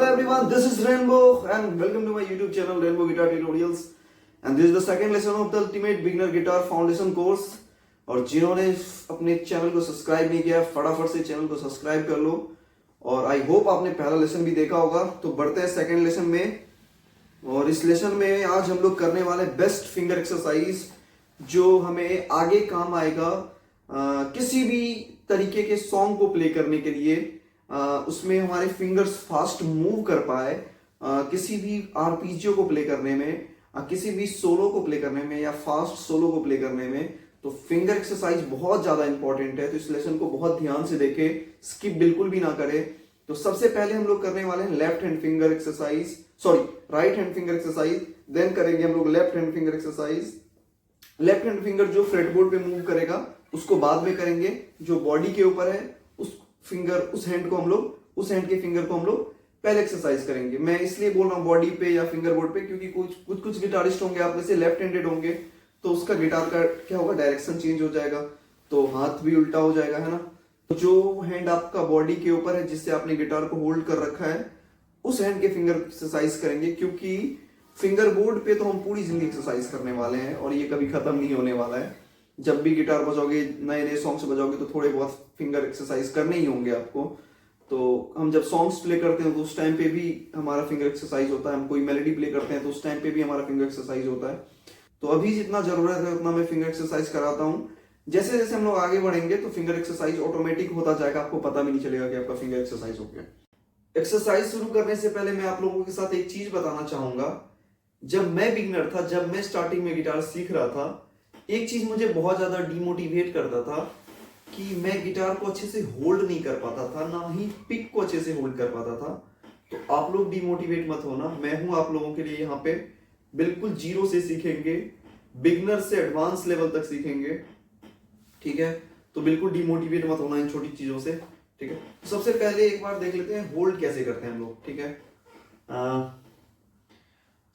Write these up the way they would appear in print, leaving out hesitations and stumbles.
everyone, this is Rainbow and welcome to my YouTube channel Rainbow Guitar Tutorials and this is the second lesson of the Ultimate Beginner Guitar Foundation course। और जिन्होंने अपने channel को subscribe नहीं किया फटाफट से channel को subscribe कर लो और आई होप आपने पहला लेसन भी देखा होगा। तो बढ़ते हैं सेकंड लेसन में और इस लेसन में आज हम लोग करने वाले बेस्ट फिंगर एक्सरसाइज जो हमें आगे काम आएगा किसी भी तरीके के सॉन्ग को प्ले करने के लिए। उसमें हमारे फिंगर्स फास्ट मूव कर पाए किसी भी आरपीजियो को प्ले करने में, किसी भी सोलो को प्ले करने में या फास्ट सोलो को प्ले करने में। तो फिंगर एक्सरसाइज बहुत ज्यादा इंपॉर्टेंट है, तो इस लेसन को बहुत ध्यान से देखें, स्किप बिल्कुल भी ना करें। तो सबसे पहले हम लोग करने वाले हैं left hand finger exercise, sorry right hand finger exercise, then करेंगे हम लोग left hand finger exercise. Left hand finger जो फ्रेटबोर्ड पे मूव करेगा उसको बाद में करेंगे, जो बॉडी के ऊपर है उस हैंड के फिंगर को हम लोग पहले एक्सरसाइज करेंगे। मैं इसलिए बोल रहा हूँ बॉडी पे या फिंगर बोर्ड पे क्योंकि कुछ गिटारिस्ट होंगे आप में से लेफ्ट हैंडेड होंगे, तो उसका गिटार का क्या होगा, डायरेक्शन चेंज हो जाएगा, तो हाथ भी उल्टा हो जाएगा, है ना। तो जो हैंड आपका बॉडी के ऊपर है जिससे आपने गिटार को होल्ड कर रखा है उस हैंड के फिंगर एक्सरसाइज करेंगे, क्योंकि फिंगर बोर्ड पे तो हम पूरी जिंदगी एक्सरसाइज करने वाले हैं और ये कभी खत्म नहीं होने वाला है। जब भी गिटार बजाओगे, नए नए सॉन्ग्स बजाओगे तो थोड़े बहुत फिंगर एक्सरसाइज करने ही होंगे आपको। तो हम जब सॉन्ग्स प्ले करते हैं तो उस टाइम पे भी हमारा फिंगर एक्सरसाइज होता है, हम कोई मेलोडी प्ले करते हैं तो उस टाइम पे भी हमारा फिंगर एक्सरसाइज होता है। तो अभी जितना जरूरत है उतना मैं फिंगर एक्सरसाइज कराता हूँ। जैसे जैसे हम लोग आगे बढ़ेंगे तो फिंगर एक्सरसाइज ऑटोमेटिक होता जाएगा, आपको पता भी नहीं चलेगा कि आपका फिंगर एक्सरसाइज हो गया। एक्सरसाइज शुरू करने से पहले मैं आप लोगों के साथ एक चीज बताना चाहूंगा। जब मैं बिगनर था, जब मैं स्टार्टिंग में गिटार सीख रहा था, एक चीज मुझे बहुत ज्यादा डिमोटिवेट करता था कि मैं गिटार को अच्छे से होल्ड नहीं कर पाता था, ना ही पिक को अच्छे से होल्ड कर पाता था। तो आप लोग डिमोटिवेट मत होना, मैं हूं आप लोगों के लिए यहाँ पे। बिल्कुल जीरो से सीखेंगे, बिगनर से एडवांस लेवल तक सीखेंगे, ठीक है। तो बिल्कुल डिमोटिवेट मत होना इन छोटी चीजों से, ठीक है। सबसे पहले एक बार देख लेते हैं होल्ड कैसे करते हैं हम लोग, ठीक है।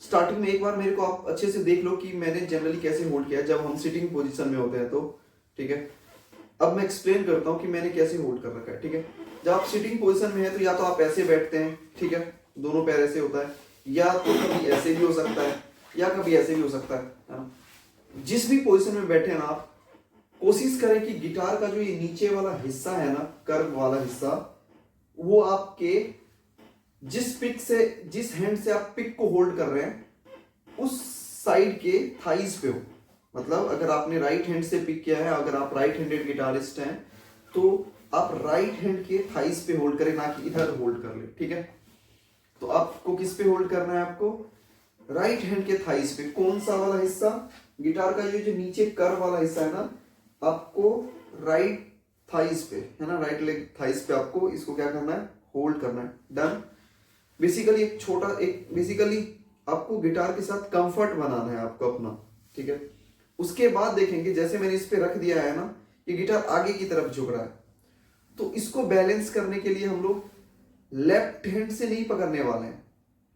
स्टार्टिंग में एक बार मेरे को आप अच्छे से देख लो कि मैंने जनरली कैसे होल्ड किया जब हम सिटिंग पोजीशन में होते हैं, तो ठीक है। अब मैं एक्सप्लेन करता हूं कि मैंने कैसे होल्ड कर रखा है, ठीक है। जब आप सिटिंग पोजीशन में है तो या तो आप ऐसे बैठते हैं, ठीक है, दोनों पैर ऐसे होता है, या तो कभी ऐसे भी हो सकता है या कभी ऐसे भी हो सकता है ना। जिस भी पोजीशन में बैठे ना आप कोशिश करें कि गिटार का जो ये नीचे वाला हिस्सा है ना, कर्व वाला हिस्सा, वो आपके जिस हैंड से आप पिक को होल्ड कर रहे हैं उस साइड के थाइज पे हो। मतलब अगर आपने राइट हैंड से पिक किया है, अगर आप राइट हैंडेड गिटारिस्ट हैं तो आप राइट हैंड के थाइज पे होल्ड करें, ना कि इधर होल्ड कर ले, ठीक है। तो आपको किस पे होल्ड करना है, आपको राइट हैंड के थाइज पे। कौन सा वाला हिस्सा, गिटार का ये जो नीचे कर्व वाला हिस्सा है ना, आपको राइट थाइज पे, है ना, राइट लेग थाइज पे आपको इसको क्या करना है, होल्ड करना है। डन। बेसिकली आपको गिटार के साथ कंफर्ट बनाना है आपको अपना, ठीक है। उसके बाद देखेंगे जैसे मैंने इस पे रख दिया है ना, ये गिटार आगे की तरफ झुक रहा है, तो इसको बैलेंस करने के लिए हम लोग लेफ्ट हैंड से नहीं पकड़ने वाले हैं।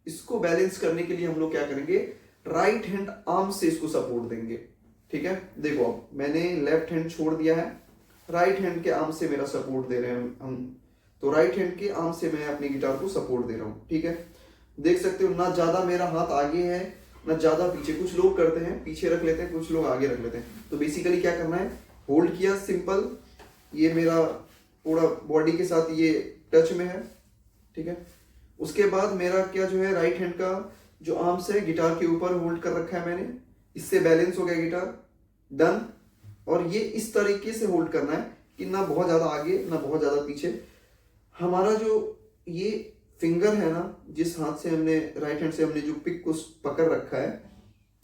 इसको बैलेंस करने के लिए हम लोग क्या करेंगे, राइट हैंड आर्म से इसको सपोर्ट देंगे, ठीक है। देखो अब मैंने लेफ्ट हैंड छोड़ दिया है, राइट हैंड के आर्म से मेरा सपोर्ट दे रहे हैं हम, तो राइट हैंड के आर्म से मैं अपनी गिटार को सपोर्ट दे रहा हूं, ठीक है। देख सकते हो ना ज्यादा मेरा हाथ आगे है ना ज्यादा पीछे। कुछ लोग करते हैं पीछे रख लेते हैं, कुछ लोग आगे रख लेते हैं। तो बेसिकली क्या करना है, होल्ड किया सिंपल, ये मेरा पूरा बॉडी के साथ ये टच में है, ठीक है। उसके बाद मेरा क्या जो है, राइट हैंड का जो आर्म्स है गिटार के ऊपर होल्ड कर रखा है मैंने, इससे बैलेंस हो गया गिटार। डन। और ये इस तरीके से होल्ड करना है कि ना बहुत ज्यादा आगे ना बहुत ज्यादा पीछे। हमारा जो ये फिंगर है ना, जिस हाथ से हमने राइट हैंड से हमने जो पिक को पकड़ रखा है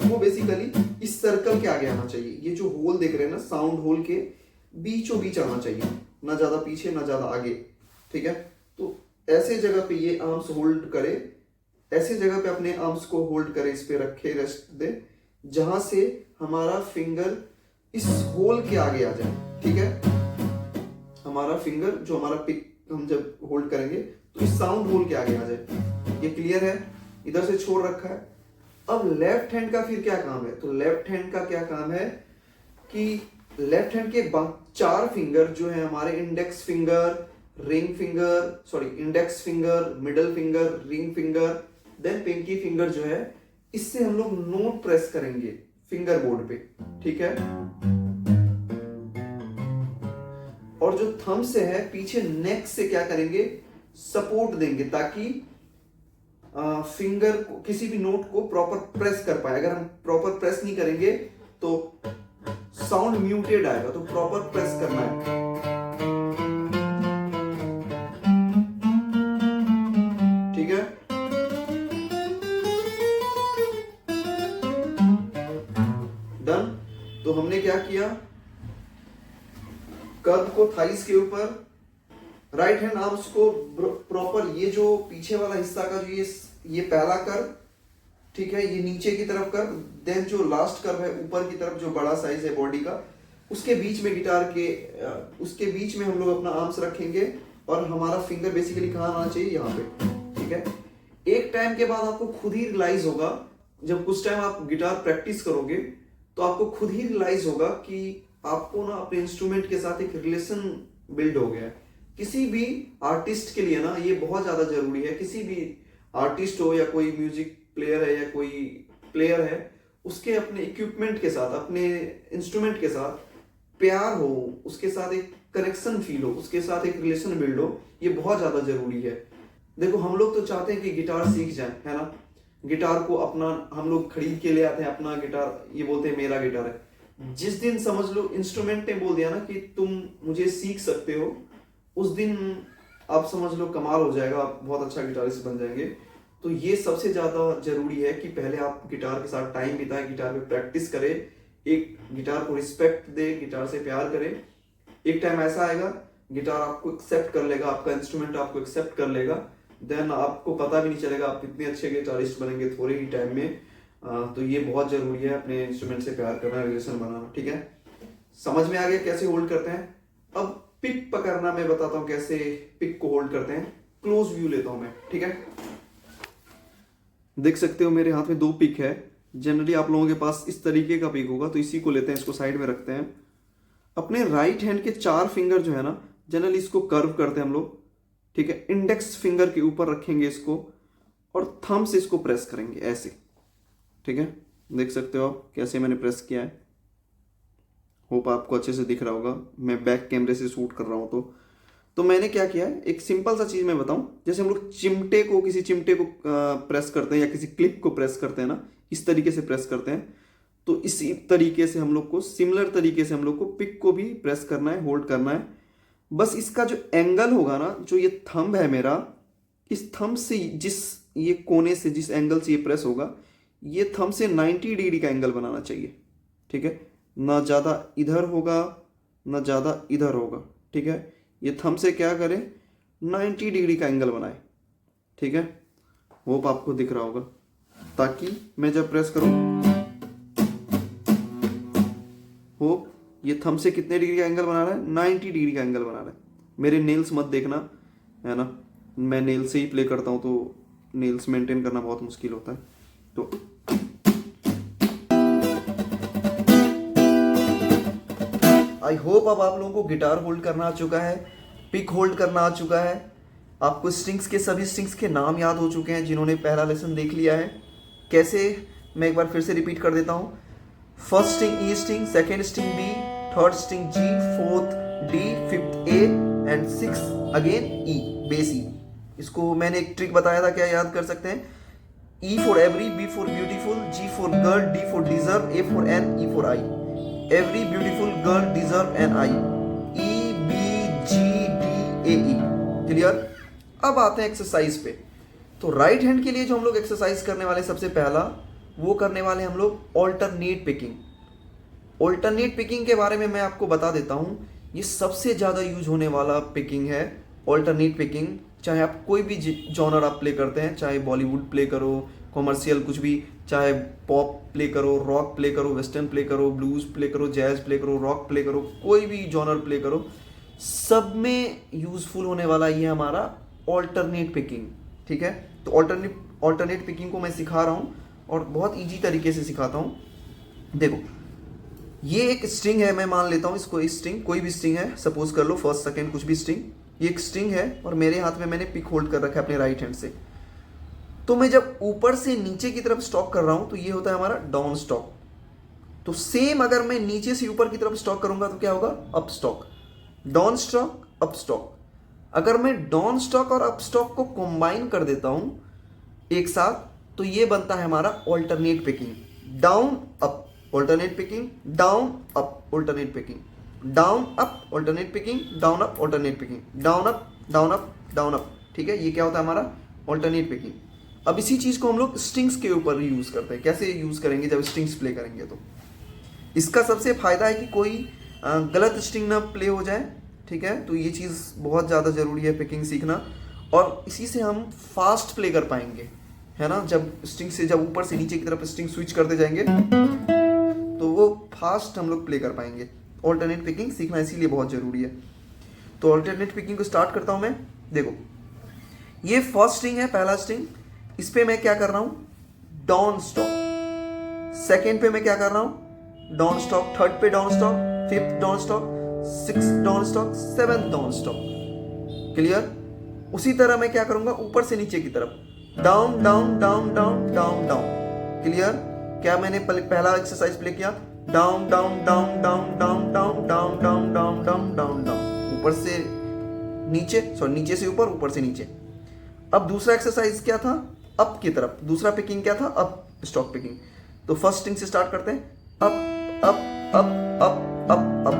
वो बेसिकली इस सर्कल के आगे आना चाहिए। ये जो होल देख रहे हैं ना, साउंड होल के बीचों बीच आना चाहिए, ना ज्यादा पीछे ना ज्यादा आगे, ठीक है। तो ऐसे जगह पे ये आर्म्स होल्ड करे, ऐसे जगह पे अपने आर्म्स को होल्ड करे, इस पे रखे, रेस्ट दे, जहां से हमारा फिंगर इस होल के आगे आ जाए, ठीक है। हमारा फिंगर जो हमारा पिक हम जब होल्ड करेंगे तो इस साउंड होल के आगे आ जाए। ये क्लियर है, इधर से छोड़ रखा है। अब लेफ्ट हैंड का फिर क्या काम है, तो लेफ्ट हैंड का क्या काम है कि लेफ्ट हैंड के 4 फिंगर जो है हमारे, index finger, ring finger, sorry index finger, middle finger, ring finger, then pinky finger जो है, इससे हम लोग नोट प्रेस करेंगे फिंगर बोर्ड पे, ठीक है। और जो थंब से है पीछे नेक से क्या करेंगे, सपोर्ट देंगे ताकि फिंगर को, किसी भी नोट को प्रॉपर प्रेस कर पाए। अगर हम प्रॉपर प्रेस नहीं करेंगे तो साउंड म्यूटेड आएगा, तो प्रॉपर प्रेस करना है, ठीक है। डन। तो हमने क्या किया, कर्व को थाइस के ऊपर, राइट हैंड आर्म्स को प्रॉपर, ये जो पीछे वाला हिस्सा का जो ये पहला कर्व, ठीक है, ये नीचे की तरफ कर्व, देन जो लास्ट कर्व है ऊपर की तरफ जो बड़ा साइज है बॉडी का, उसके बीच में गिटार के उसके बीच में हम लोग अपना आर्म्स रखेंगे और हमारा फिंगर बेसिकली कहाँ आना चाहिए, यहाँ पे, ठीक है। एक टाइम के बाद आपको खुद ही रियलाइज होगा, जब कुछ टाइम आप गिटार प्रैक्टिस करोगे तो आपको खुद ही रियलाइज होगा कि आपको ना अपने इंस्ट्रूमेंट के साथ एक रिलेशन बिल्ड हो गया है। किसी भी आर्टिस्ट के लिए ना ये बहुत ज्यादा जरूरी है। किसी भी आर्टिस्ट हो या कोई म्यूजिक प्लेयर है या कोई प्लेयर है, उसके अपने इक्विपमेंट के साथ, अपने इंस्ट्रूमेंट के साथ प्यार हो, उसके साथ एक कनेक्शन फील हो, उसके साथ एक रिलेशन बिल्ड हो, ये बहुत ज्यादा जरूरी है। देखो हम लोग तो चाहते हैं कि गिटार सीख जाए, है ना, गिटार को अपना हम लोग खरीद के ले आते हैं अपना गिटार, ये बोलते हैं मेरा गिटार है। जिस दिन समझ लो इंस्ट्रूमेंट ने बोल दिया ना कि तुम मुझे सीख सकते हो, उस दिन आप समझ लो कमाल हो जाएगा, आप बहुत अच्छा गिटारिस्ट बन जाएंगे। तो ये सबसे ज्यादा जरूरी है कि पहले आप गिटार के साथ टाइम बिताएं, गिटार पे प्रैक्टिस करें, एक गिटार को रिस्पेक्ट दे, गिटार से प्यार करें। एक टाइम ऐसा आएगा गिटार आपको एक्सेप्ट कर लेगा, आपका इंस्ट्रूमेंट आपको एक्सेप्ट कर लेगा, देन आपको पता भी नहीं चलेगा, आप इतने अच्छे गिटारिस्ट बनेंगे थोड़े ही टाइम में। तो ये बहुत जरूरी है अपने इंस्ट्रूमेंट से प्यार करना, रिलेशन बनाना, ठीक है। समझ में आ गया कैसे होल्ड करते हैं। अब पिक पकड़ना मैं बताता हूं कैसे पिक को होल्ड करते हैं। क्लोज व्यू लेता हूं मैं, ठीक है। देख सकते हो मेरे हाथ में 2 पिक है। जनरली आप लोगों के पास इस तरीके का पिक होगा, तो इसी को लेते हैं, इसको साइड में रखते हैं। अपने राइट हैंड के 4 फिंगर जो है ना, जनरली इसको कर्व करते हैं हम लोग, ठीक है। इंडेक्स फिंगर के ऊपर रखेंगे इसको और थंब से इसको प्रेस करेंगे ऐसे, ठीक है। देख सकते हो आप कैसे मैंने प्रेस किया है। होप आपको अच्छे से दिख रहा होगा, मैं बैक कैमरे से शूट कर रहा हूं तो मैंने क्या किया है, एक सिंपल सा चीज मैं बताऊं। जैसे हम लोग चिमटे को, किसी चिमटे को प्रेस करते हैं या किसी क्लिप को प्रेस करते हैं ना, इस तरीके से प्रेस करते हैं, तो इसी तरीके से हम लोग को, सिमिलर तरीके से हम लोग को पिक को भी प्रेस करना है, होल्ड करना है। बस इसका जो एंगल होगा ना, जो ये थंब है मेरा, इस थंब से जिस ये कोने से जिस एंगल से ये प्रेस होगा, ये थंब से 90 डिग्री का एंगल बनाना चाहिए, ठीक है। ना ज़्यादा इधर होगा ना ज़्यादा इधर होगा, ठीक है। ये थंब से क्या करें, 90 डिग्री का एंगल बनाए, ठीक है। होप आपको दिख रहा होगा, ताकि मैं जब प्रेस करूं, होप ये थंब से कितने डिग्री का एंगल बना रहा है, 90 डिग्री का एंगल बना रहा है। मेरे नेल्स मत देखना, है ना, मैं नेल से ही प्ले करता हूं, तो नेल्स मेंटेन करना बहुत मुश्किल होता है। तो आई होप अब आप लोगों को गिटार होल्ड करना आ चुका है, पिक होल्ड करना आ चुका है, आपको स्ट्रिंग्स के, सभी स्ट्रिंग्स के नाम याद हो चुके हैं जिन्होंने पहला लेसन देख लिया है। कैसे, मैं एक बार फिर से रिपीट कर देता हूँ। First string E string, second string B, third string G, fourth D, fifth A and six again E, bass E. इसको मैंने एक ट्रिक बताया था, क्या याद कर सकते हैं। E for every, B for beautiful, G for girl, D for deserve, A for an, E for I. Every beautiful girl deserve an I. E B G D A E. Clear. अब आते हैं exercise पे। तो right hand के लिए जो हम लोग एक्सरसाइज करने वाले, सबसे पहला वो करने वाले हम लोग ऑल्टरनेट पिकिंग। ऑल्टरनेट पिकिंग के बारे में मैं आपको बता देता हूँ, ये सबसे ज़्यादा यूज होने वाला पिकिंग है ऑल्टरनेट पिकिंग। चाहे आप कोई भी जॉनर आप प्ले करते हैं, चाहे बॉलीवुड प्ले करो, कॉमर्शियल कुछ भी, चाहे पॉप प्ले करो, रॉक प्ले करो, वेस्टर्न प्ले करो, ब्लूज प्ले करो, जैज प्ले करो, रॉक प्ले करो, कोई भी जॉनर प्ले करो, सब में यूजफुल होने वाला ये हमारा ऑल्टरनेट पिकिंग, ठीक है। तो ऑल्टरनेट पिकिंग को मैं सिखा रहा हूँ और बहुत ईजी तरीके से सिखाता हूँ। देखो ये एक स्ट्रिंग है, मैं मान लेता हूँ इसको, स्ट्रिंग कोई भी स्ट्रिंग है, सपोज कर लो फर्स्ट सेकेंड कुछ भी स्ट्रिंग, ये एक स्ट्रिंग है और मेरे हाथ में मैंने पिक होल्ड कर रखा है अपने राइट हैंड से। तो मैं जब ऊपर से नीचे की तरफ स्टॉक कर रहा हूं तो ये होता है हमारा डाउन स्टॉक। तो सेम अगर मैं नीचे से ऊपर की तरफ स्टॉक करूंगा तो क्या होगा, up stock. Down stock, up stock. अगर मैं डाउन स्टॉक और अप स्टॉक को कंबाइन कर देता हूं एक साथ तो ये बनता है हमारा alternate picking. Down up alternate picking, down up alternate picking, down up alternate picking, down up alternate picking, down up down up down up. ठीक है, ये क्या होता है हमारा ऑल्टरनेट पिकिंग। अब इसी चीज को हम लोग स्ट्रिंग्स के ऊपर यूज करते हैं। कैसे यूज करेंगे, जब स्ट्रिंग्स प्ले करेंगे तो इसका सबसे फायदा है कि कोई गलत स्ट्रिंग ना प्ले हो जाए। ठीक है, तो ये चीज़ बहुत ज़्यादा ज़रूरी है पिकिंग सीखना, और इसी से हम फास्ट प्ले कर पाएंगे, है ना। जब स्ट्रिंग से जब ऊपर से नीचे की तरफ स्ट्रिंग स्विच करते जाएंगे तो वो फास्ट हम लोग प्ले कर पाएंगे। ऑल्टरनेट पिकिंग सीखना इसीलिए बहुत ज़रूरी है। तो ऑल्टरनेट पिकिंग को स्टार्ट करता हूँ मैं। देखो, ये फर्स्ट स्ट्रिंग है, पहला स्ट्रिंग। इस पे मैं क्या कर रहा हूँ, डाउन स्टॉक। सेकेंड पे मैं क्या कर रहा हूँ, डाउन स्टॉक। थर्ड पे down stock, fifth down stock, six down stock, seventh down stock. Clear. उसी तरह मैं क्या करूंगा, ऊपर से नीचे की तरफ down down down down down down. Clear. क्या मैंने पहला एक्सरसाइज प्ले किया, down down down down down down down down down down down down, ऊपर से नीचे, सॉरी नीचे से ऊपर से नीचे। अब दूसरा एक्सरसाइज क्या था, अप की तरफ। दूसरा पिकिंग क्या था, अप स्टॉक पिकिंग। तो फर्स्ट स्ट्रिंग से स्टार्ट करते हैं, up up up up up up.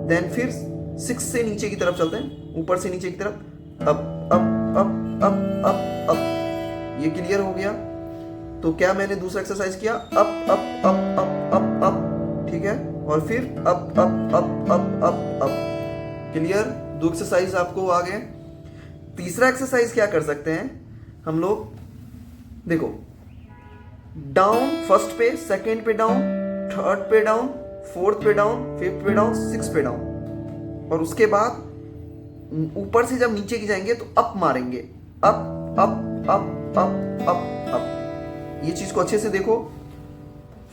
Then फिर 6 से नीचे की तरफ चलते हैं, ऊपर से नीचे की तरफ, up up up up up up. ये क्लियर हो गया। तो क्या मैंने दूसरा एक्सरसाइज किया, up up up up up up. ठीक है, और फिर up up up up up up. Clear. 2 exercise आपको आ गए। तीसरा एक्सरसाइज क्या कर सकते हैं हम लोग, देखो, डाउन फर्स्ट पे, सेकेंड पे डाउन, थर्ड पे डाउन, फोर्थ पे डाउन, फिफ्थ पे डाउन, सिक्स पे डाउन, और उसके बाद ऊपर से जब नीचे की जाएंगे तो अप मारेंगे, up up up up up up. ये चीज को अच्छे से देखो,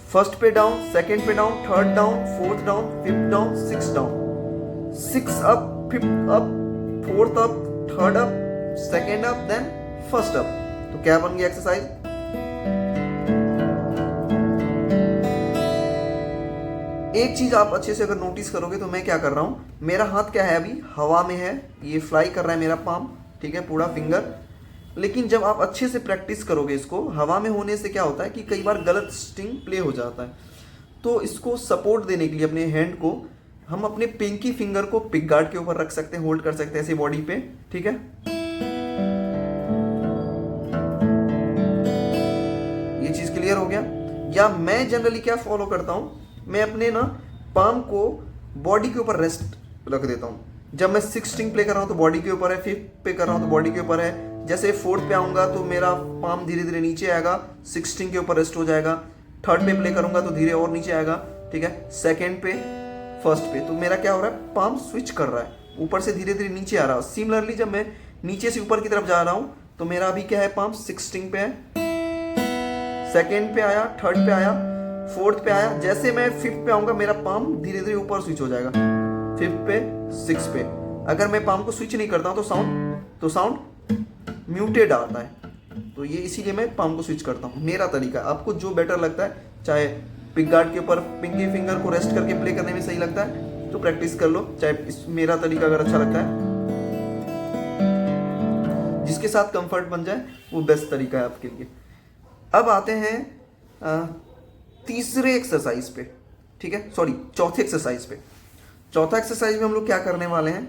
फर्स्ट पे डाउन, सेकेंड पे down, third down, fourth down, fifth down, six down, 6 up, fifth up, fourth up, third up, second up, then first up. तो क्या बन गया एक्सरसाइज, एक चीज आप अच्छे से अगर नोटिस करोगे तो मैं क्या कर रहा हूं, मेरा हाथ क्या है, अभी हवा में है, ये फ्लाई कर रहा है मेरा पाम। ठीक है, पूरा फिंगर। लेकिन जब आप अच्छे से प्रैक्टिस करोगे इसको, हवा में होने से क्या होता है कि कई बार गलत स्ट्रिंग प्ले हो जाता है। तो इसको सपोर्ट देने के लिए अपने हैंड को हम अपने पिंकी फिंगर को पिक गार्ड के ऊपर रख सकते हैं, होल्ड कर सकते हैं ऐसे बॉडी पे। ठीक है, ये चीज क्लियर हो गया। या मैं जनरली क्या फॉलो करता हूं, मैं अपने ना पाम को बॉडी के ऊपर रेस्ट रख देता हूं। जब मैं 6 स्ट्रिंग प्ले कर रहा हूं तो बॉडी के ऊपर है, 5th पे कर रहा हूं तो बॉडी के ऊपर है। जैसे 4th पे आऊंगा तो मेरा पाम धीरे धीरे नीचे आएगा, 6 स्ट्रिंग के ऊपर रेस्ट हो जाएगा। 3rd पे प्ले करूंगा तो धीरे और नीचे आएगा। ठीक है, 2nd पे, 1st पे, तो मेरा क्या हो रहा है, पाम स्विच कर रहा है, ऊपर से धीरे धीरे नीचे आ रहा है। सिमिलरली जब मैं नीचे से ऊपर की तरफ जा रहा हूं तो मेरा अभी क्या है, पाम 6 स्ट्रिंग पे है, 2nd पे आया, 3rd पे आया, 4th पे आया। जैसे मैं 5th पे आऊंगा मेरा पाम धीरे धीरे ऊपर स्विच हो जाएगा, 5th पे, 6th पे। अगर मैं पाम को स्विच नहीं करता हूं तो साउंड म्यूटेड आता है। तो ये इसीलिए मैं पाम को स्विच करता हूं, मेरा तरीका। आपको जो बेटर लगता है, चाहे पिक गार्ड के ऊपर पिंकी फिंगर को रेस्ट करके प्ले करने में सही लगता है तो प्रैक्टिस कर लो, चाहे मेरा तरीका अगर अच्छा लगता है, जिसके साथ कंफर्ट बन जाए वो बेस्ट तरीका है आपके लिए। अब आते हैं तीसरे एक्सरसाइज पे। ठीक है, सॉरी, चौथे एक्सरसाइज पे। चौथा एक्सरसाइज में हम लोग क्या करने वाले हैं,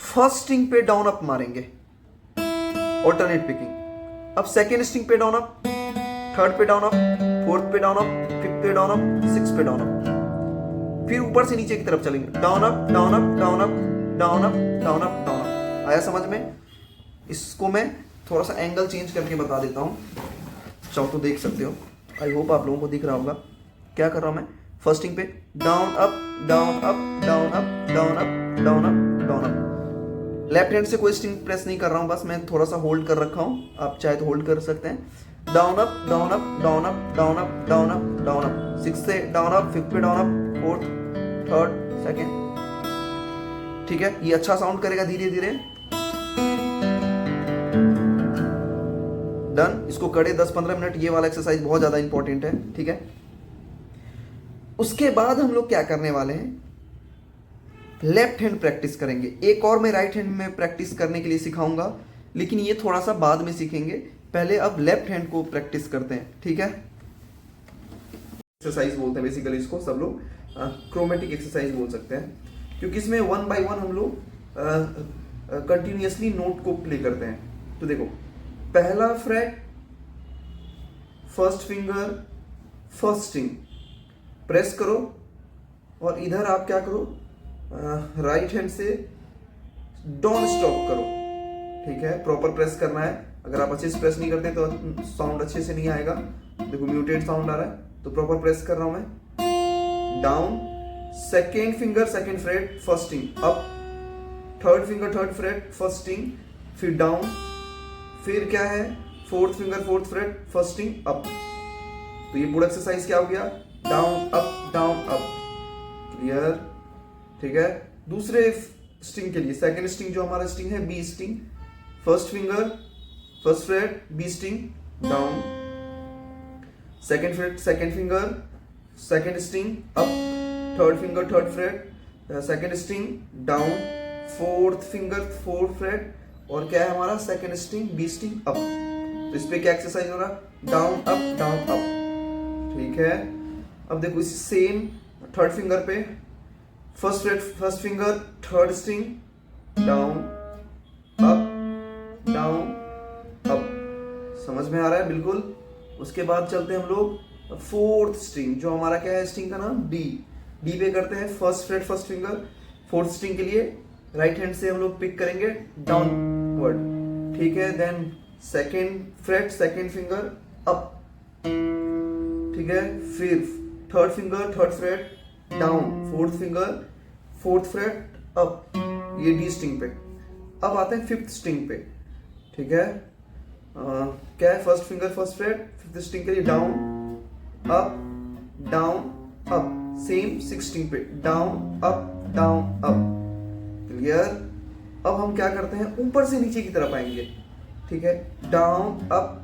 फर्स्ट स्ट्रिंग पे डाउन अप मारेंगे, ऑल्टरनेट पिकिंग। अब सेकेंड स्ट्रिंग पे डाउन अप, 3rd पे डाउन अप, 4th पे डाउन अप, 5th पे डाउन अप, 6th पे डाउन अप। फिर ऊपर से नीचे की तरफ चलेंगे, down up down up down up down up down up down up. आया समझ में? इसको मैं थोड़ा सा एंगल चेंज करके बता देता हूँ, चाहो तो देख सकते हो। आई होप आप लोगों को दिख रहा होगा। क्या कर रहा हूं मैं, फर्स्ट स्ट्रिंग पे down up down up down up down up down up down up. Left hand से कोई स्ट्रिंग प्रेस नहीं कर रहा हूं, बस मैं थोड़ा सा होल्ड कर रखा हूं, आप चाहे तो होल्ड कर सकते हैं। Down up down up down up down up down up down up, 6th से डाउन अप, 5th पे down up, 4th, 3rd, 2nd, ठीक है, ये अच्छा साउंड करेगा धीरे धीरे। डन। इसको करे 10-15 मिनट। ये वाला एक्सरसाइज बहुत ज्यादा इंपॉर्टेंट है, ठीक है। उसके बाद हम लोग क्या करने वाले हैं, लेफ्ट हैंड प्रैक्टिस करेंगे। एक और मैं राइट हैंड में प्रैक्टिस करने के लिए सिखाऊंगा, लेकिन ये थोड़ा सा बाद में सीखेंगे। पहले अब लेफ्ट हैंड को प्रैक्टिस करते हैं, ठीक है। एक्सरसाइज बोलते हैं बेसिकली इसको सब लोग, क्रोमेटिक एक्सरसाइज बोल सकते हैं, क्योंकि इसमें 1 by 1 हम लोग कंटिन्यूअसली नोट को प्ले करते हैं। तो देखो, पहला freight, first finger, first string press करो, और इधर आप क्या करो, राइट हैंड से डॉन स्टॉप करो, ठीक है। प्रॉपर प्रेस करना है। अगर आप अच्छे से प्रेस नहीं करते तो साउंड अच्छे से नहीं आएगा। देखो म्यूटेड साउंड आ रहा है, तो प्रॉपर प्रेस कर रहा हूं मैं। Down, second finger second freight first string up, third finger third fret first string, फिर डाउन, फिर क्या है, fourth finger fourth fret first string up. तो ये पूरा एक्सरसाइज क्या हो गया, डाउन अप। क्लियर, ठीक है। दूसरे स्ट्रिंग के लिए सेकेंड स्ट्रिंग जो हमारा स्ट्रिंग है B string, first finger first fret B string down, second fret second finger second string up, third finger third fret second string down, fourth finger fourth fret, और क्या है हमारा second string B string up. तो इस पे क्या exercise हो रहा, डाउन अप, ठीक है। अब देखो इस सेम थर्ड फिंगर पे first fret first finger third string down up, समझ में आ रहा है बिल्कुल। उसके बाद चलते हैं हम लोग फोर्थ स्ट्रिंग, जो हमारा क्या है स्ट्रिंग का नाम डी पे करते हैं। First fret first finger fourth string के लिए राइट हैंड से हम लोग पिक करेंगे डाउनवर्ड, ठीक है। Then second fret second finger up, ठीक है। फिर third finger third fret down, fourth finger fourth fret up, ये डी स्ट्रिंग पे। अब आते हैं फिफ्थ स्ट्रिंग पे, ठीक है। क्या है, first finger first freight fifth string के लिए down up, same six string पे डाउन अप। क्लियर। अब हम क्या करते हैं, ऊपर से नीचे की तरफ आएंगे, ठीक है। Down up.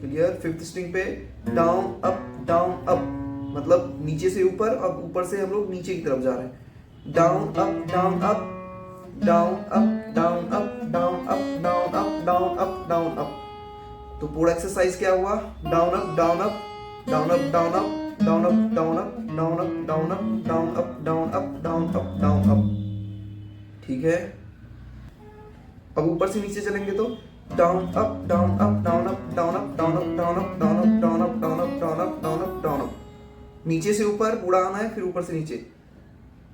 Clear. Fifth string पे डाउन अप, मतलब नीचे से ऊपर, अब ऊपर से हम लोग नीचे की तरफ जा रहे हैं। Down up. तो पूरा एक्सरसाइज क्या हुआ, डाउन अप, ठीक है। अब ऊपर से नीचे चलेंगे तो डाउन अप, नीचे से ऊपर पूरा आना है, फिर ऊपर से नीचे।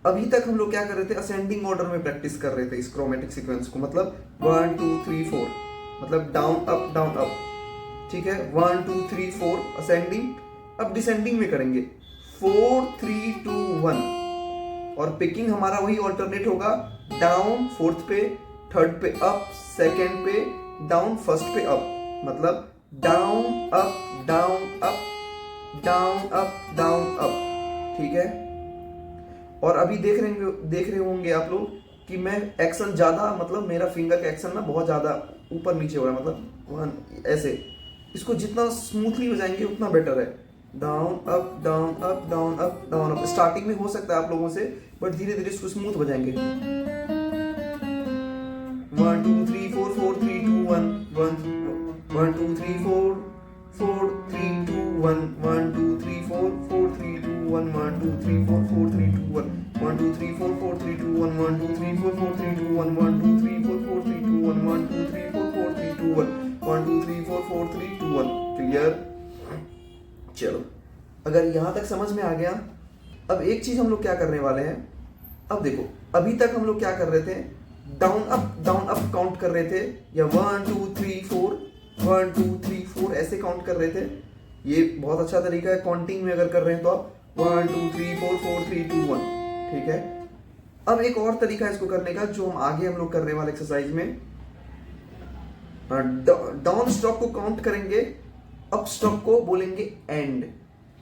अभी तक हम लोग क्या कर रहे थे, असेंडिंग ऑर्डर में प्रैक्टिस कर रहे थे इस क्रोमेटिक सीक्वेंस को, मतलब 1 2 3 4, मतलब डाउन अप, ठीक है। 1 2 3 4 असेंडिंग। अब डिसेंडिंग में करेंगे 4 3 2 1, और पिकिंग हमारा वही ऑल्टरनेट होगा, डाउन फोर्थ पे थर्ड पे अप, सेकेंड पे डाउन फर्स्ट पे अप, मतलब डाउन अप, ठीक है। और अभी देख रहे होंगे आप लोग कि मैं एक्शन ज्यादा, मतलब मेरा फिंगर का एक्शन ना बहुत ज्यादा ऊपर नीचे हो रहा है, मतलब ऐसे। इसको जितना स्मूथली बजाएंगे उतना बेटर है। Down up. स्टार्टिंग में हो सकता है आप लोगों से, बट धीरे धीरे इसको स्मूथ बजाएंगे। 1 2 3 4 4 3 2 1 1 2 3 4 4 3 2 1 1 2 3 4 4 3 2 1 1 2 3 4 4 3 2 1 1 2 3 4 4 3 2 1 1 2 3 4 4 3 2 1 1 2 3 4 4 3 2 1 1 2 3 4 4 3 2 1 1 2 3 4 4 3 2 1। क्लियर। चलो, अगर यहां तक समझ में आ गया, अब एक चीज हम लोग क्या करने वाले हैं। अब देखो, अभी तक हम लोग क्या कर रहे थे, डाउन अप काउंट कर रहे थे, या 1 2 3 4 1 2 3 4 ऐसे काउंट कर रहे थे। ये बहुत अच्छा तरीका है काउंटिंग में, अगर कर रहे हैं तो आप 1 2 3 4 4 3 2 1, ठीक है। अब एक और तरीका है इसको करने का, जो हम लोग करने वाले एक्सरसाइज में, डाउन स्ट्रोक को काउंट करेंगे, अप स्ट्रोक को बोलेंगे एंड,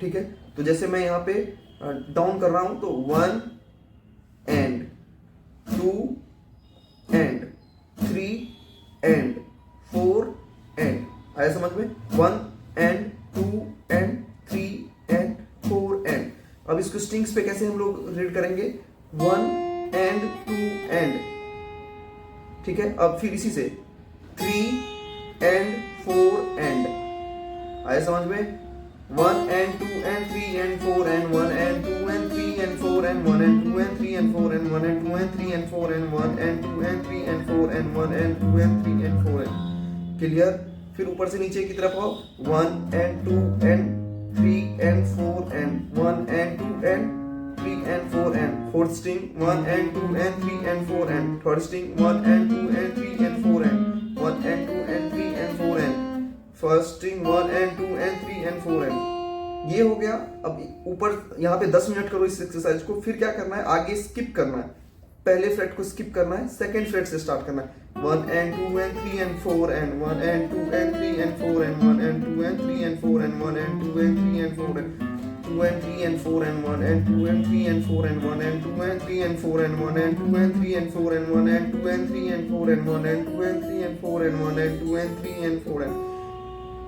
ठीक है। तो जैसे मैं यहाँ पे डाउन कर रहा हूं तो 1 एंड, 2 एंड 3 एंड 4 एंड, आया समझ में? 1 एंड 2 एंड 3 एंड 4 एंड। अब इसको स्ट्रिंग्स पे कैसे हम लोग रीड करेंगे? 1 एंड 2 एंड, ठीक है। अब फिर इसी से 3 एंड 4 एंड, आया समझ में? 1 and 2 and 3 and 4 and 1 and 2 and 3 and 4 and 1 and 2 and 3 and 4 and 1 and 2 and 3 and 4 and 1 and 2 and 3 and 4 and 1 and 2 and 3 and 4 and. Clear? फिर ऊपर से नीचे की तरफ आओ, 1 and 2 and 3 and 4 and 1 and 2 and 3 and 4 and fourth string 1 and 2 and 3 and 4 and third string 1 and 2 and 3 and 4 and 1 and 2 and 3 and 4 and first string 1 and 2 and 3 and 4 and ये हो गया। अब ऊपर यहाँ पे 10 मिनट करो इस exercise को। फिर क्या करना है, आगे स्किप करना है, पहले फ्रेट को स्किप करना है, सेकंड फ्रेट से स्टार्ट करना है। 1 and 2 and 3 and 4 and 1 and 2 and 3 and 4 and 1 and 2 and 3 and 4 and 1 and 2 and 3 and 4 and 2 and 3 and 4 and 1 and 2 and 3 and 4 and 1 and 2 and 3 and 4 and 1 and 2 and 3 and 4 and 1 and 2 and 3 and 4 and 1 and 2 and 3 and 4 and 1 and 2 and 3 and 4 and,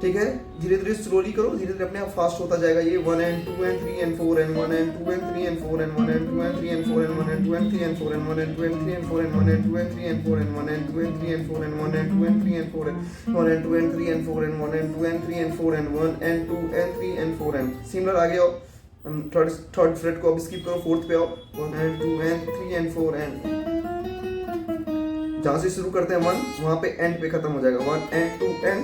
ठीक है। धीरे धीरे slowly करो, धीरे धीरे अपने आप fast होता जाएगा ये। 1 and 2 and 3 and 4 and 1 and 2 and 3 and 4 and 1 and 2 and 3 and 4 and 1 and 2 and 3 and 4 and 1 and 2 and 3 and 4 and 1 and 2 and 3 and 4 and 1 and 2 and 3 and 4 and 1 and 2 and 3 and 4 and 1 and 2 and 3 and 4 and 1 and 2 and 3 and 4 and 1 and 2 and 3 and 4 and similar आगे आओ। Third freight को अब skip करो, fourth पे आओ। 1 and 2 and 3 and 4 and जहां से शुरू करते हैं 1 वहां पे एंड पे खत्म हो जाएगा। 1 and 2 and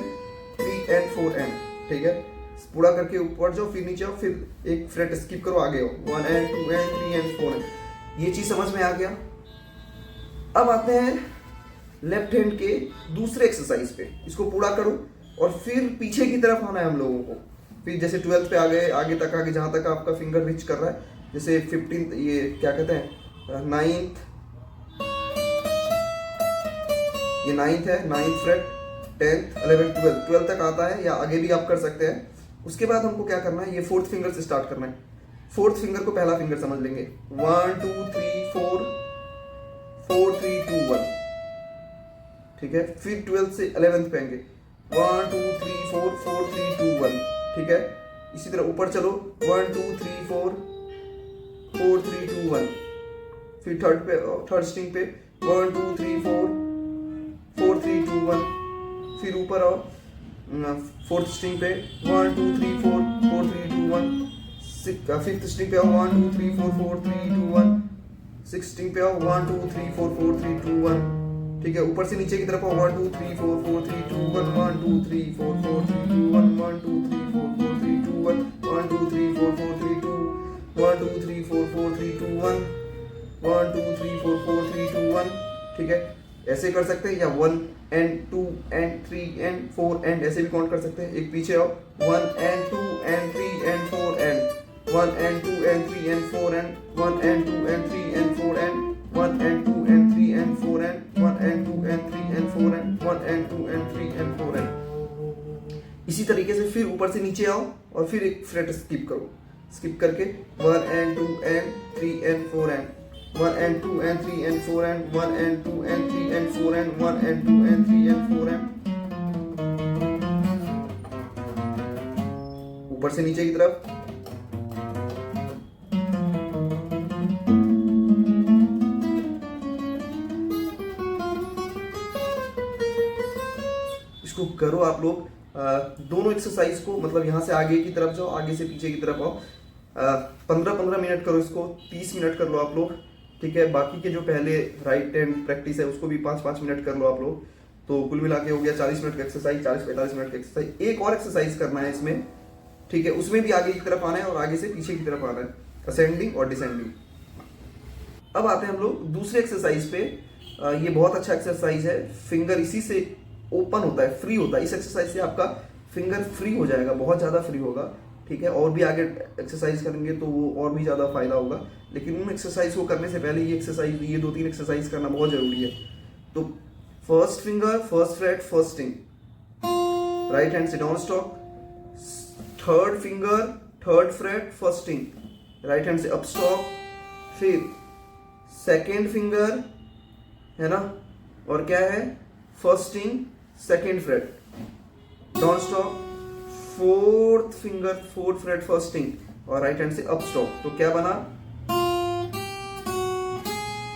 3 and 4 and, ठीक है। पूरा करके ऊपर जाओ, फिर नीचे आओ, फिर एक फ्रेट स्किप करो, आगे आओ। 1 and 2 and 3 and 4 and ये चीज समझ में आ गया। अब आते हैं लेफ्ट हैंड के दूसरे एक्सरसाइज पे, इसको पूरा करो और फिर पीछे की तरफ आना है हम लोगों को। फिर जैसे 12th पे आ गए, आगे तक आगे जहां तक आपका फिंगर रिच कर रहा है। जैसे 15th, ये क्या कहते हैं, 9th, ये 9th है, 9th freight, 10th, 11th, 12th तक आता है, या आगे भी आप कर सकते हैं। उसके बाद हमको क्या करना है, ये 4th फिंगर से स्टार्ट करना है। 4th फिंगर को पहला फिंगर समझ लेंगे। 1 2 3 4 4 3 2 1, ठीक है। फिर 12th से 11th पे आएंगे। 1 2 3 4 4 3 2 1, ठीक है। इसी तरह ऊपर चलो, 1 2 3 4 4 3 2 1। फिर थर्ड स्ट्रिंग पे 1 2 3 4 4 3 2 1। फिर ऊपर आओ, फोर्थ स्ट्रिंग पे 1 2 3 4 4 3 2 1। फिफ्थ स्ट्रिंग पे आओ, 1 2 3 4 4 3 2 1। सिक्स्थ स्ट्रिंग पे आओ, 1 2 3 4 4 3 2 1, ठीक है। ऊपर से नीचे की तरफ आओ, 1 2 3 4 4 3 2 1 1 2 3 4 4 3 2 1 1 2 3 4 4 3 2 1 1 2 3 4 4 3 2 1 2 3 4 4 3 2 1 1 2 3 4 4 3 2 1, ठीक है। ऐसे कर सकते हैं, या 1 and 2 and 3 and 4 and ऐसे भी काउंट कर सकते हैं। एक पीछे आओ, 1 and 2 and 3 and 4 and 1 and 2 and 3 and 4 and 1 and 2 and 3 and 4 and 1 and 2 and 3 and 4 and 1 and 2 and 3 and 4 and 1 and 2 and 3 and 4 and इसी तरीके से फिर ऊपर से नीचे आओ और फिर एक फ्रेट स्किप करो। स्किप करके 1 and 2 and 3 and 4 and 1 and 2 and 3 and 4 and 1 and 2 and 3 and 4 and 1 and 2 and 3 and 4 and ऊपर से नीचे की तरफ। इसको करो आप लोग दोनों एक्सरसाइज को, मतलब यहां से आगे की तरफ जाओ, आगे से पीछे की तरफ आओ। 15-15 मिनट करो इसको, 30 मिनट कर लो आप लोग, ठीक है। बाकी के जो पहले राइट हैंड प्रैक्टिस है उसको भी 5-5 मिनट कर लो आप लोग। तो कुल मिला के हो गया 40 मिनट का एक्सरसाइज, 40-45 मिनट का एक्सरसाइज। एक और एक्सरसाइज करना है इसमें, ठीक है। उसमें भी आगे की तरफ आना है और आगे से पीछे की तरफ आना है, असेंडिंग और डिसेंडिंग। अब आते हैं हम लोग दूसरे एक्सरसाइज पे। ये बहुत अच्छा एक्सरसाइज है। फिंगर इसी से ओपन होता है, फ्री होता है। इस एक्सरसाइज से आपका फिंगर फ्री हो जाएगा, बहुत ज्यादा फ्री होगा, ठीक है। और भी आगे एक्सरसाइज करेंगे तो वो और भी ज्यादा फायदा होगा, लेकिन उन एक्सरसाइज को करने से पहले ये 2-3 एक्सरसाइज करना बहुत जरूरी है। तो first finger, first fret, first string, right hand से down stroke. Third finger, third fret, first string, right hand से अप स्टॉक। फिर सेकेंड फिंगर, है ना, और क्या है first string second fret, down stop fourth finger fourth fret first string, और right hand से अप स्टॉप। तो क्या बना,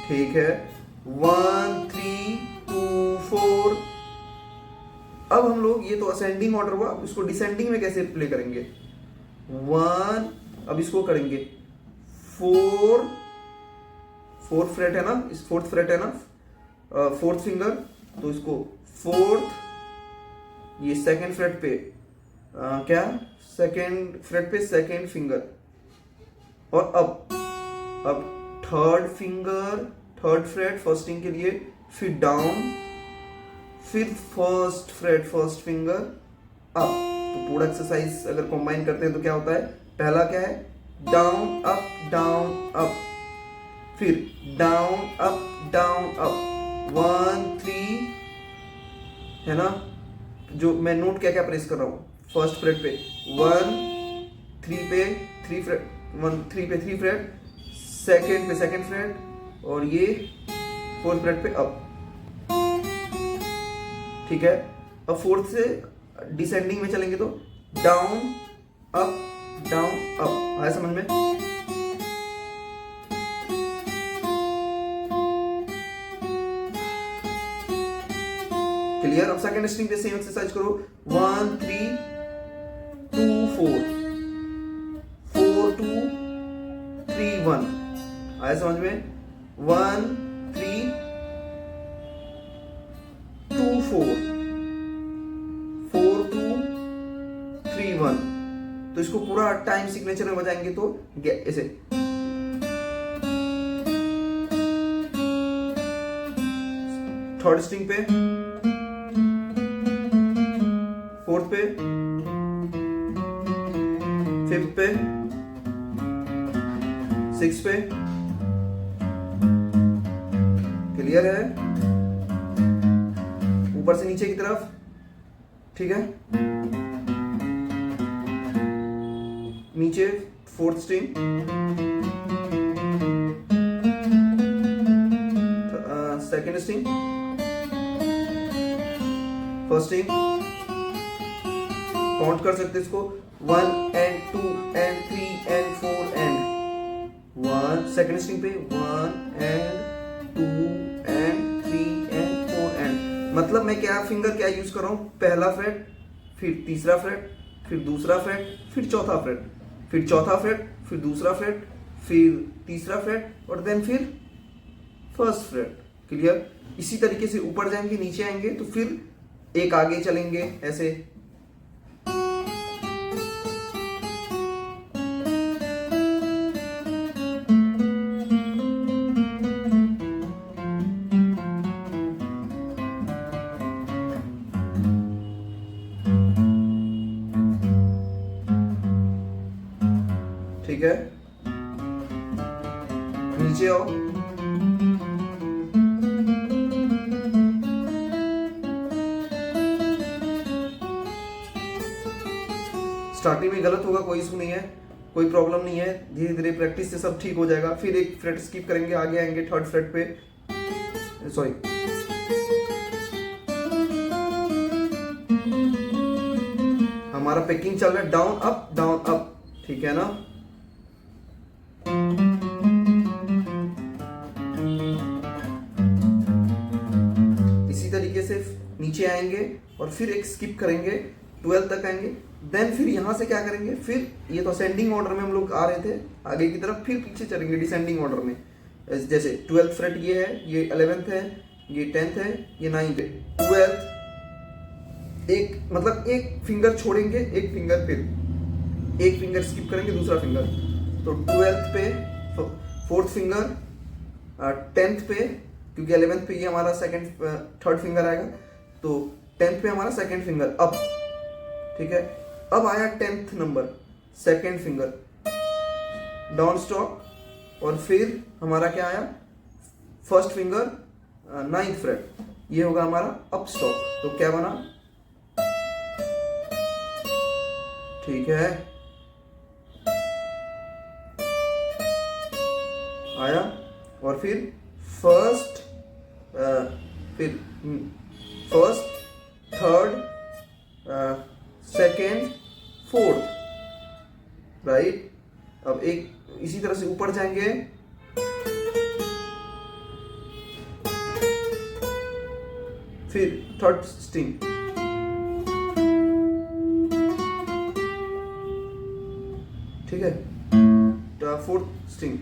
ठीक है 1 3 2 4। अब हम लोग ये तो असेंडिंग ऑर्डर हुआ, अब इसको डिसेंडिंग में कैसे प्ले करेंगे, 1, अब इसको करेंगे 4 फोर्थ फ्रेट है ना, इस फोर्थ फ्रेट है ना, फोर्थ फिंगर, तो इसको फोर्थ, ये सेकेंड फ्रेट पे क्या सेकेंड फ्रेट पे सेकेंड फिंगर, और अब third finger third fret first string के लिए, फिर डाउन, फिर first fret first finger up. तो पूरा एक्सरसाइज अगर कंबाइन करते हैं तो क्या होता है, पहला क्या है डाउन अप, फिर डाउन अप 1 3, है ना, जो मैं नोट क्या क्या प्रेस कर रहा हूँ, फर्स्ट फ्रेट पे 1 3 पे 3 फ्रेट 1 3 पे 3 फ्रेट, सेकेंड पे सेकेंड फ्रेट, और ये फोर्थ फ्रेट पे अप, ठीक है। अब फोर्थ से डिसेंडिंग में चलेंगे तो डाउन अप आया समझ में, क्लियर। अब सेकेंड स्ट्रिंग पे सेम एक्सरसाइज करो, 1 3 2 4 4 2 3 1, आया समझ में, 1 3 2 4 4 2 3 1। तो इसको पूरा टाइम सिग्नेचर में बजाएंगे तो ऐसे, थर्ड स्ट्रिंग पे, फोर्थ पे, फिफ्थ पे, सिक्स पे, क्लियर है, ऊपर से नीचे की तरफ, ठीक है, नीचे fourth string, second string, first string, count कर सकते इसको 1 and 2 and 3 and 4 and 1, second string पे 1 and 2 and 3 and 4 and, मतलब मैं क्या फिंगर क्या यूज कर रहा हूं, पहला फ्रेट, फिर तीसरा फ्रेट, फिर दूसरा फ्रेट, फिर चौथा फ्रेट, फिर चौथा फ्रेट, फिर दूसरा फ्रेट, फिर तीसरा फ्रेट, और देन फिर फर्स्ट फ्रेट, क्लियर। इसी तरीके से ऊपर जाएंगे नीचे आएंगे तो फिर एक आगे चलेंगे ऐसे, ठीक है, नीचे आओ, स्टार्टिंग में गलत होगा, कोई इशू नहीं है, कोई प्रॉब्लम नहीं है, धीरे धीरे प्रैक्टिस से सब ठीक हो जाएगा। फिर एक फ्रेट स्किप करेंगे, आगे आएंगे थर्ड फ्रेट पे, सॉरी हमारा पैकिंग चल रहा है डाउन अप, ठीक है ना। इसी तरीके से नीचे आएंगे और फिर एक स्किप करेंगे, 12 तक आएंगे, देन फिर यहां से क्या करेंगे, फिर ये तो असेंडिंग ऑर्डर में हम लोग आ रहे थे आगे की तरफ, फिर पीछे चलेंगे डिसेंडिंग ऑर्डर में। जैसे 12th फ्रेट ये है, ये 11th है, ये 10th है, ये 9th है, 12th, एक मतलब एक फिंगर छोड़ेंगे, एक फिंगर, फिर एक फिंगर स्किप करेंगे, दूसरा फिंगर, तो 12th पे फोर्थ फिंगर, 10th पे, क्योंकि 11th पे ये हमारा थर्ड फिंगर आएगा, तो 10th पे हमारा सेकंड फिंगर अप, ठीक है। अब आया 10th number, second finger down stop, और फिर हमारा क्या आया, फर्स्ट फिंगर 9th फ्रेट, ये होगा हमारा अप स्टॉप। तो क्या बना, ठीक है, आया, और फिर फर्स्ट फिर first, third, second, fourth, right. अब एक इसी तरह से ऊपर जाएंगे, फिर थर्ड स्ट्रिंग, ठीक है, फोर्थ स्ट्रिंग,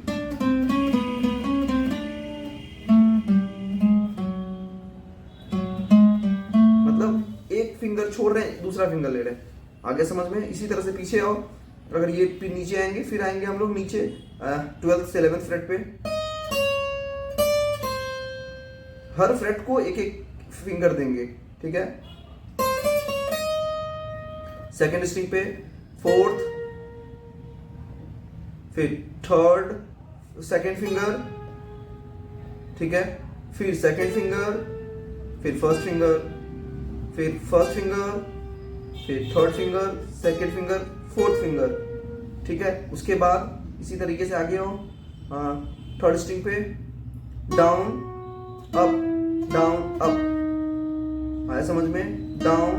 मतलब एक फिंगर छोड़ रहे हैं, दूसरा फिंगर ले रहे हैं। आगे समझ में? इसी तरह से पीछे आओ, अगर ये नीचे आएंगे, फिर आएंगे हम लोग नीचे 12th से 11th फ्रेट पे। हर फ्रेट को एक एक फिंगर देंगे, ठीक है। सेकेंड स्ट्रिंग पे फोर्थ, फिर थर्ड, सेकेंड फिंगर, ठीक है, फिर सेकेंड फिंगर, फिर फर्स्ट फिंगर, फिर फर्स्ट फिंगर, फिर third finger, second finger, fourth finger, ठीक है। उसके बाद इसी तरीके से आगे आओ, थर्ड स्ट्रिंग पे डाउन अप डाउन अप, आया समझ में? Down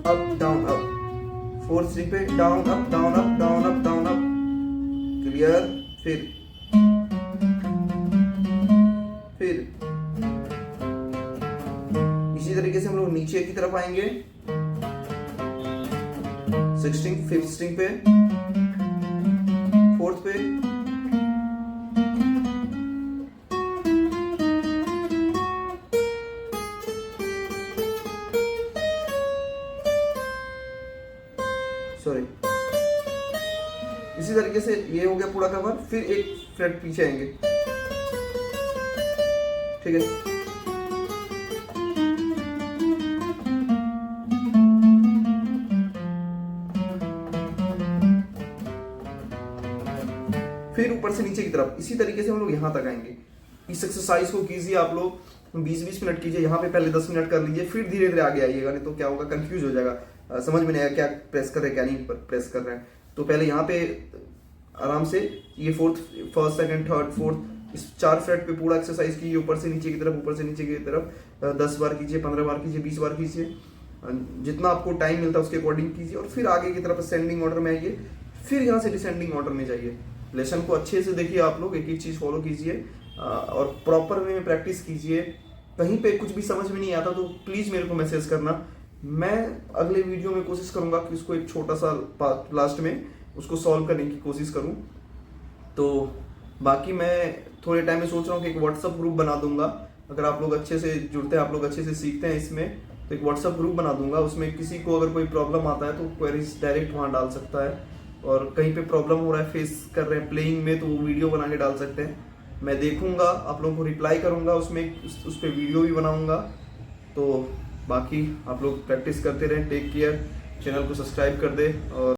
up. फोर्थ स्ट्रिंग पे down up down up down up down up, clear. फिर इसी तरीके से हम लोग नीचे की तरफ आएंगे, फिफ्थ स्ट्रिंग पे, फोर्थ पे, सॉरी, इसी तरीके से ये हो गया पूरा कवर। फिर एक फ्रेट पीछे आएंगे, ठीक है। फिर ऊपर से नीचे की तरफ इसी तरीके से हम लोग यहां तक आएंगे। इस एक्सरसाइज को कीजिए आप लोग 20-20 मिनट कीजिए। यहाँ पे पहले 10 मिनट कर लीजिए, फिर धीरे धीरे आगे आइएगा, नहीं तो क्या होगा, कंफ्यूज हो जाएगा, समझ में नहीं आएगा क्या प्रेस कर रहे हैं क्या नहीं प्रेस कर रहे हैं। तो पहले यहाँ पे आराम से ये फर्स्ट सेकंड थर्ड फोर्थ, इस 4 फ्रेट पे पूरा एक्सरसाइज कीजिए, ऊपर से नीचे की तरफ, ऊपर से नीचे की तरफ 10 बार कीजिए, 15 बार कीजिए, 20 बार कीजिए, जितना आपको टाइम मिलता है उसके अकॉर्डिंग कीजिए। और फिर आगे की तरफ असेंडिंग ऑर्डर में आइए, फिर यहाँ से डिसेंडिंग ऑर्डर में जाइए। लेसन को अच्छे से देखिए आप लोग, एक एक चीज फॉलो कीजिए और प्रॉपर वे में प्रैक्टिस कीजिए। कहीं पे कुछ भी समझ में नहीं आता तो प्लीज मेरे को मैसेज करना, मैं अगले वीडियो में कोशिश करूंगा कि उसको एक छोटा सा लास्ट में उसको सॉल्व करने की कोशिश करूं। तो बाकी मैं थोड़े टाइम में सोच रहा हूँ कि एक व्हाट्सअप ग्रुप बना दूंगा। अगर आप लोग अच्छे से जुड़ते हैं, आप लोग अच्छे से सीखते हैं इसमें, तो एक व्हाट्सअप ग्रुप बना दूंगा। उसमें किसी को अगर कोई प्रॉब्लम आता है तो क्वेरीज डायरेक्ट वहाँ डाल सकता है, और कहीं पे प्रॉब्लम हो रहा है, फेस कर रहे हैं प्लेइंग में, तो वो वीडियो बना के डाल सकते हैं। मैं देखूंगा, आप लोगों को रिप्लाई करूंगा, उसमें उस पर वीडियो भी बनाऊंगा। तो बाकी आप लोग प्रैक्टिस करते रहें। टेक केयर, चैनल को सब्सक्राइब कर दे और